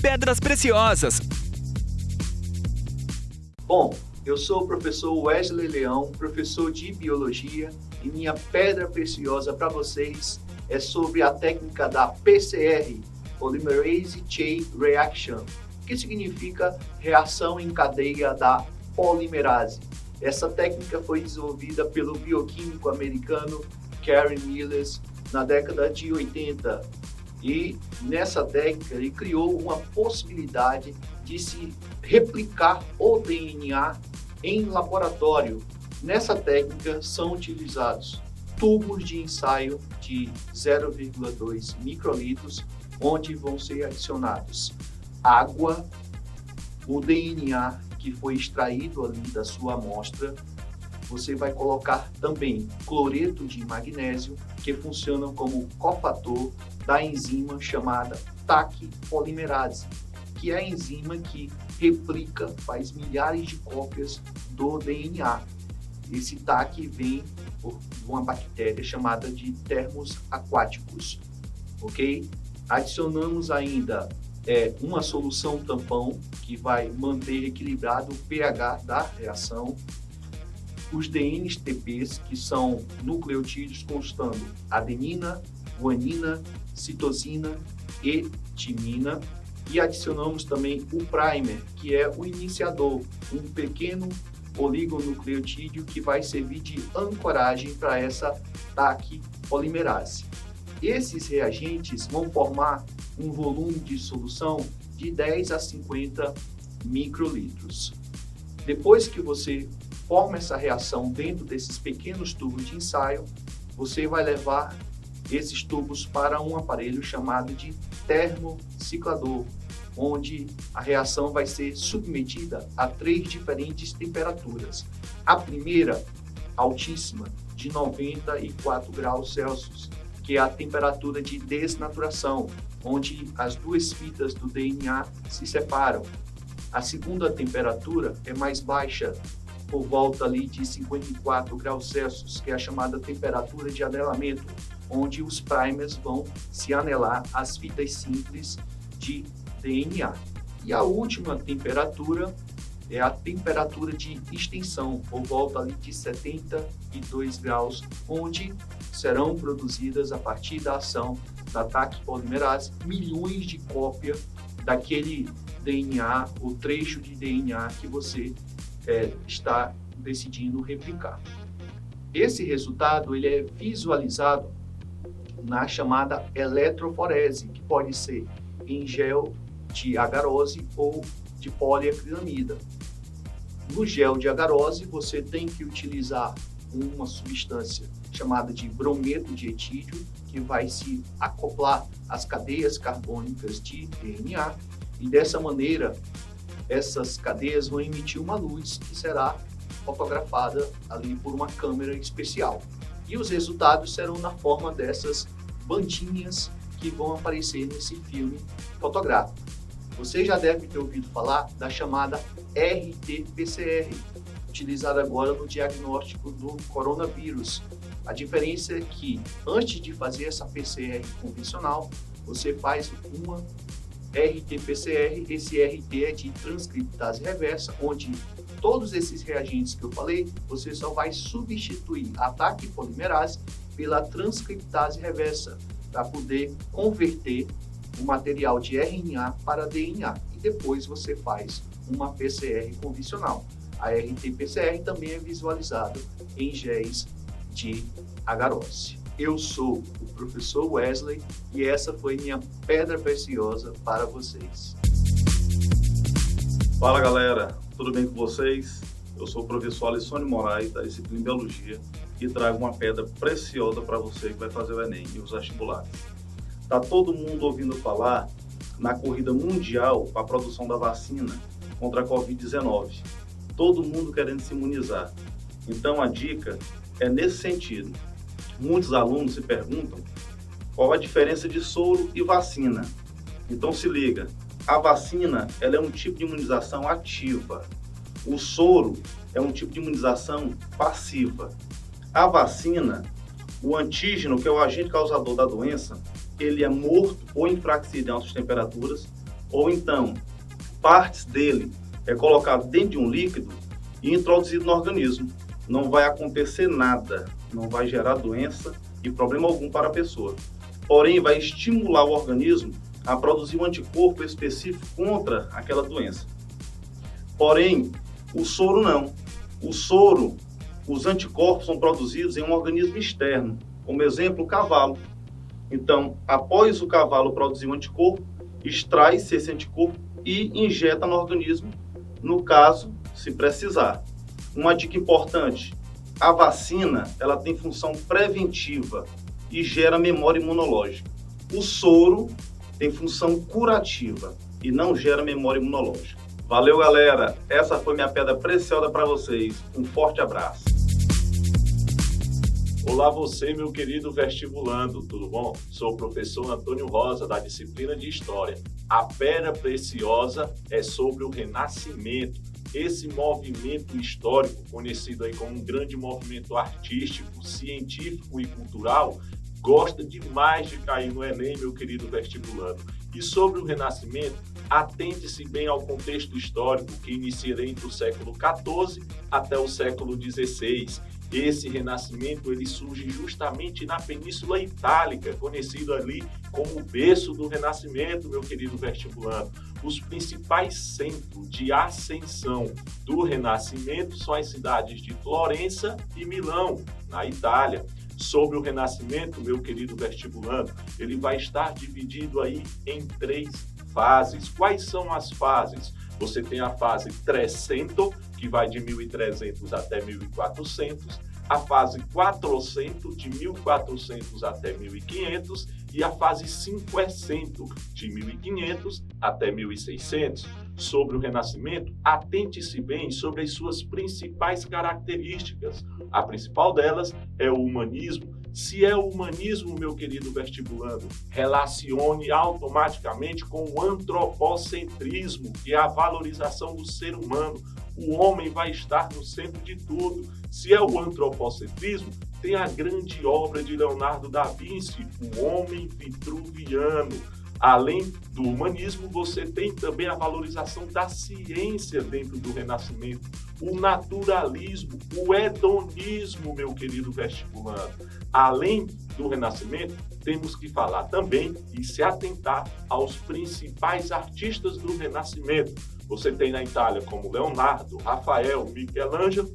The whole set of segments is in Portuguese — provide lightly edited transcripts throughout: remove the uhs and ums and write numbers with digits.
pedras preciosas. Bom, eu sou o professor Wesley Leão, professor de Biologia, e minha pedra preciosa para vocês é sobre a técnica da PCR, Polymerase Chain Reaction, que significa reação em cadeia da polimerase. Essa técnica foi desenvolvida pelo bioquímico americano Karen Milles na década de 80. E nessa técnica ele criou uma possibilidade de se replicar o DNA em laboratório. Nessa técnica são utilizados tubos de ensaio de 0,2 microlitros, onde vão ser adicionados água, o DNA que foi extraído ali da sua amostra. Você vai colocar também cloreto de magnésio, que funciona como cofator da enzima chamada TAC polimerase, que é a enzima que replica, faz milhares de cópias do DNA. Esse TAC vem de uma bactéria chamada de termos aquáticos, ok? Adicionamos ainda uma solução tampão que vai manter equilibrado o pH da reação. Os DNTPs, que são nucleotídeos constando adenina, guanina, citosina e timina. E adicionamos também o primer, que é o iniciador, um pequeno oligonucleotídeo que vai servir de ancoragem para essa TAC polimerase. Esses reagentes vão formar um volume de solução de 10 a 50 microlitros. Depois que você forma essa reação dentro desses pequenos tubos de ensaio, você vai levar esses tubos para um aparelho chamado de termociclador, onde a reação vai ser submetida a 3 diferentes temperaturas. A primeira, altíssima, de 94 graus Celsius, que é a temperatura de desnaturação, onde as duas fitas do DNA se separam. A segunda temperatura é mais baixa, por volta ali de 54 graus Celsius, que é a chamada temperatura de anelamento, onde os primers vão se anelar às fitas simples de DNA. E a última temperatura é a temperatura de extensão, por volta ali de 72 graus, onde serão produzidas, a partir da ação da TAC polimerase, milhões de cópias daquele DNA, o trecho de DNA que você está decidindo replicar. Esse resultado ele é visualizado na chamada eletroforese, que pode ser em gel de agarose ou de poliacrilamida. No gel de agarose, você tem que utilizar uma substância chamada de brometo de etídio, que vai se acoplar às cadeias carbônicas de DNA, e dessa maneira essas cadeias vão emitir uma luz que será fotografada ali por uma câmera especial. E os resultados serão na forma dessas bandinhas que vão aparecer nesse filme fotográfico. Você já deve ter ouvido falar da chamada RT-PCR, utilizada agora no diagnóstico do coronavírus. A diferença é que, antes de fazer essa PCR convencional, você faz uma RT-PCR. Esse RT é de transcriptase reversa, onde todos esses reagentes que eu falei, você só vai substituir a TAC polimerase pela transcriptase reversa, para poder converter o material de RNA para DNA. E depois você faz uma PCR convencional. A RT-PCR também é visualizada em géis de agarose. Eu sou o professor Wesley e essa foi minha pedra preciosa para vocês. Fala galera, tudo bem com vocês? Eu sou o professor Alessônio Moraes, da disciplina Biologia, e trago uma pedra preciosa para você que vai fazer o Enem e os vestibulares. Está todo mundo ouvindo falar na corrida mundial para a produção da vacina contra a Covid-19. Todo mundo querendo se imunizar. Então a dica é nesse sentido. Muitos alunos se perguntam qual a diferença de soro e vacina. Então se liga, a vacina ela é um tipo de imunização ativa. O soro é um tipo de imunização passiva. A vacina, o antígeno, que é o agente causador da doença, ele é morto ou enfraquecido em altas temperaturas, ou então partes dele é colocado dentro de um líquido e introduzido no organismo. Não vai acontecer nada, não vai gerar doença e problema algum para a pessoa. Porém, vai estimular o organismo a produzir um anticorpo específico contra aquela doença. Porém, o soro não. O soro, os anticorpos são produzidos em um organismo externo, como exemplo, o cavalo. Então, após o cavalo produzir um anticorpo, extrai-se esse anticorpo e injeta no organismo, no caso, se precisar. Uma dica importante, a vacina, ela tem função preventiva e gera memória imunológica. O soro tem função curativa e não gera memória imunológica. Valeu, galera! Essa foi minha pedra preciosa para vocês. Um forte abraço. Olá você, meu querido vestibulando, tudo bom? Sou o professor Antônio Rosa, da disciplina de História. A pedra preciosa é sobre o Renascimento. Esse movimento histórico, conhecido aí como um grande movimento artístico, científico e cultural, gosta demais de cair no Enem, meu querido vestibulando. E sobre o Renascimento, atente-se bem ao contexto histórico que inicia entre o século XIV até o século XVI. Esse renascimento ele surge justamente na Península Itálica, conhecido ali como o berço do Renascimento, meu querido vestibulando. Os principais centros de ascensão do Renascimento são as cidades de Florença e Milão, na Itália. Sobre o Renascimento, meu querido vestibulando, ele vai estar dividido aí em 3 fases. Quais são as fases? Você tem a fase Trecento, que vai de 1300 até 1400, a fase Quatrocento, de 1400 até 1500, e a fase Cinquecento, de 1500 até 1600. Sobre o Renascimento, atente-se bem sobre as suas principais características. A principal delas é o humanismo. Se é o humanismo, meu querido vestibulando, relacione automaticamente com o antropocentrismo, que é a valorização do ser humano. O homem vai estar no centro de tudo. Se é o antropocentrismo, tem a grande obra de Leonardo da Vinci, O Homem Vitruviano. Além do humanismo, você tem também a valorização da ciência dentro do Renascimento, o naturalismo, o hedonismo, meu querido vestibulando. Além do Renascimento, temos que falar também e se atentar aos principais artistas do Renascimento. Você tem na Itália como Leonardo, Rafael, Michelangelo,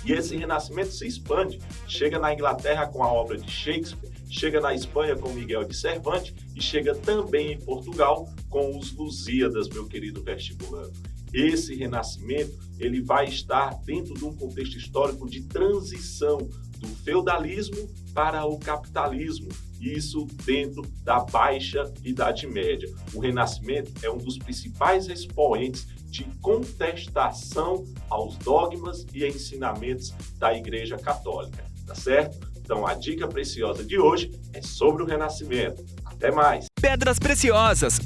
e esse Renascimento se expande. Chega na Inglaterra com a obra de Shakespeare, chega na Espanha com Miguel de Cervantes e chega também em Portugal com os Lusíadas, meu querido vestibulando. Esse Renascimento ele vai estar dentro de um contexto histórico de transição do feudalismo para o capitalismo, isso dentro da Baixa Idade Média. O Renascimento é um dos principais expoentes de contestação aos dogmas e ensinamentos da Igreja Católica, tá certo? Então a dica preciosa de hoje é sobre o Renascimento. Até mais! Pedras Preciosas.